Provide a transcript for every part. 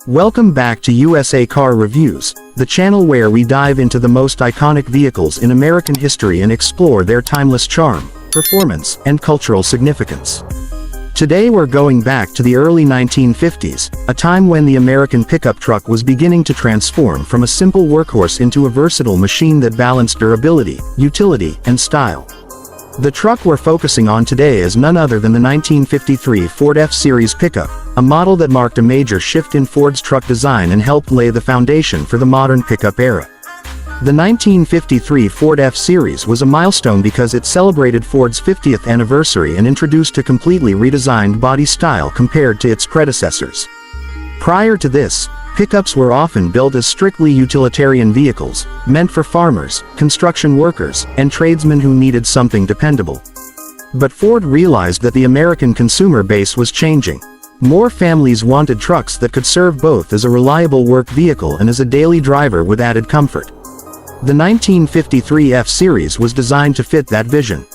Welcome back to USA Car Reviews, the channel where we dive into the most iconic vehicles in American history and explore their timeless charm, performance, and cultural significance. Today we're going back to the early 1950s, a time when the American pickup truck was beginning to transform from a simple workhorse into a versatile machine that balanced durability, utility, and style. The truck we're focusing on today is none other than the 1953 Ford F-Series pickup, a model that marked a major shift in Ford's truck design and helped lay the foundation for the modern pickup era. The 1953 Ford F-Series was a milestone because it celebrated Ford's 50th anniversary and introduced a completely redesigned body style compared to its predecessors. Prior to this, pickups were often built as strictly utilitarian vehicles, meant for farmers, construction workers, and tradesmen who needed something dependable. But Ford realized that the American consumer base was changing. More families wanted trucks that could serve both as a reliable work vehicle and as a daily driver with added comfort. The 1953 F-Series was designed to fit that vision.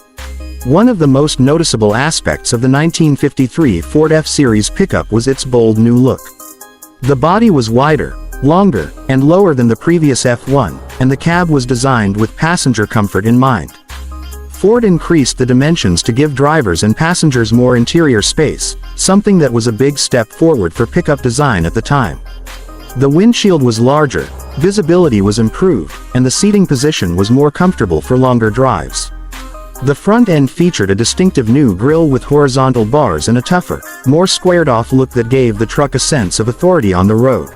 One of the most noticeable aspects of the 1953 Ford F-Series pickup was its bold new look. The body was wider, longer, and lower than the previous F1, and the cab was designed with passenger comfort in mind. Ford increased the dimensions to give drivers and passengers more interior space, something that was a big step forward for pickup design at the time. The windshield was larger, visibility was improved, and the seating position was more comfortable for longer drives. The front end featured a distinctive new grille with horizontal bars and a tougher, more squared-off look that gave the truck a sense of authority on the road.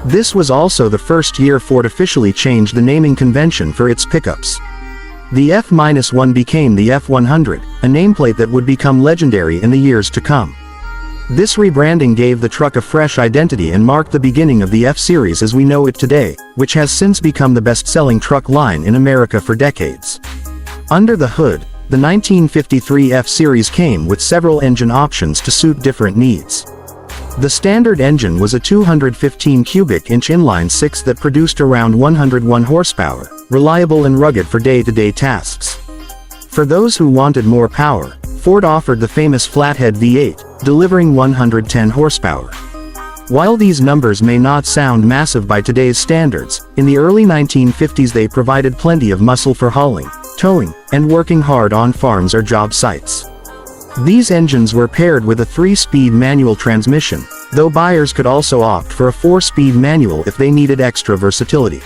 This was also the first year Ford officially changed the naming convention for its pickups. The F-1 became the F-100, a nameplate that would become legendary in the years to come. This rebranding gave the truck a fresh identity and marked the beginning of the F-Series as we know it today, which has since become the best-selling truck line in America for decades. Under the hood, the 1953 F-Series came with several engine options to suit different needs. The standard engine was a 215 cubic inch inline-six that produced around 101 horsepower, reliable and rugged for day-to-day tasks. For those who wanted more power, Ford offered the famous flathead V8, delivering 110 horsepower. While these numbers may not sound massive by today's standards, in the early 1950s they provided plenty of muscle for hauling, towing, and working hard on farms or job sites. These engines were paired with a 3-speed manual transmission, though buyers could also opt for a 4-speed manual if they needed extra versatility.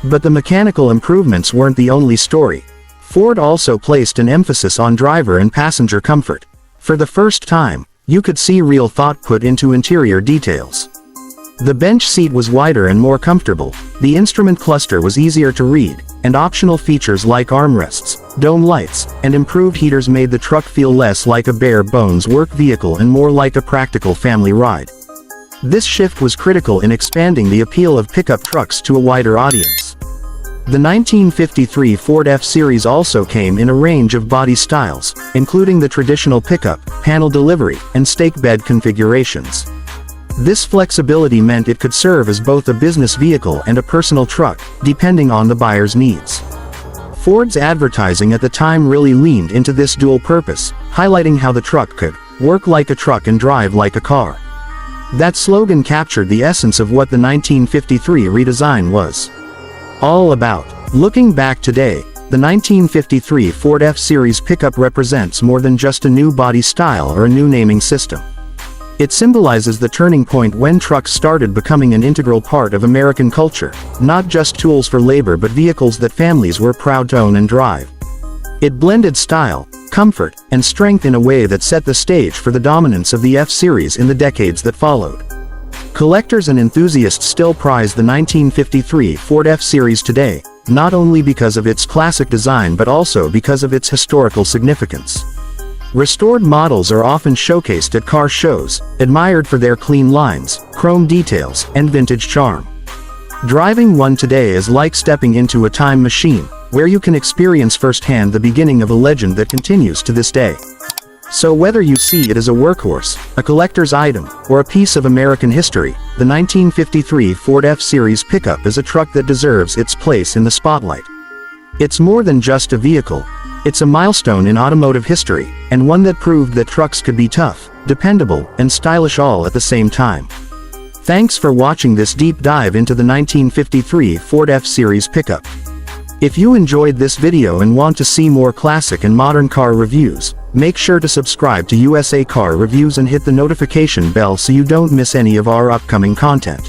But the mechanical improvements weren't the only story. Ford also placed an emphasis on driver and passenger comfort. For the first time, you could see real thought put into interior details. The bench seat was wider and more comfortable, the instrument cluster was easier to read, and optional features like armrests, dome lights, and improved heaters made the truck feel less like a bare-bones work vehicle and more like a practical family ride. This shift was critical in expanding the appeal of pickup trucks to a wider audience. The 1953 Ford F-Series also came in a range of body styles, including the traditional pickup, panel delivery, and stake bed configurations. This flexibility meant it could serve as both a business vehicle and a personal truck, depending on the buyer's needs. Ford's advertising at the time really leaned into this dual purpose, highlighting how the truck could work like a truck and drive like a car. That slogan captured the essence of what the 1953 redesign was all about. Looking back today, the 1953 Ford F-Series pickup represents more than just a new body style or a new naming system. It symbolizes the turning point when trucks started becoming an integral part of American culture, not just tools for labor but vehicles that families were proud to own and drive. It blended style, comfort, and strength in a way that set the stage for the dominance of the F-Series in the decades that followed. Collectors and enthusiasts still prize the 1953 Ford F-Series today, not only because of its classic design but also because of its historical significance. Restored models are often showcased at car shows, admired for their clean lines, chrome details, and vintage charm. Driving one today is like stepping into a time machine, where you can experience firsthand the beginning of a legend that continues to this day. So whether you see it as a workhorse, a collector's item, or a piece of American history, the 1953 Ford F-Series pickup is a truck that deserves its place in the spotlight. It's more than just a vehicle. It's a milestone in automotive history, and one that proved that trucks could be tough, dependable, and stylish all at the same time. Thanks for watching this deep dive into the 1953 Ford F-Series pickup. If you enjoyed this video and want to see more classic and modern car reviews, make sure to subscribe to USA Car Reviews and hit the notification bell so you don't miss any of our upcoming content.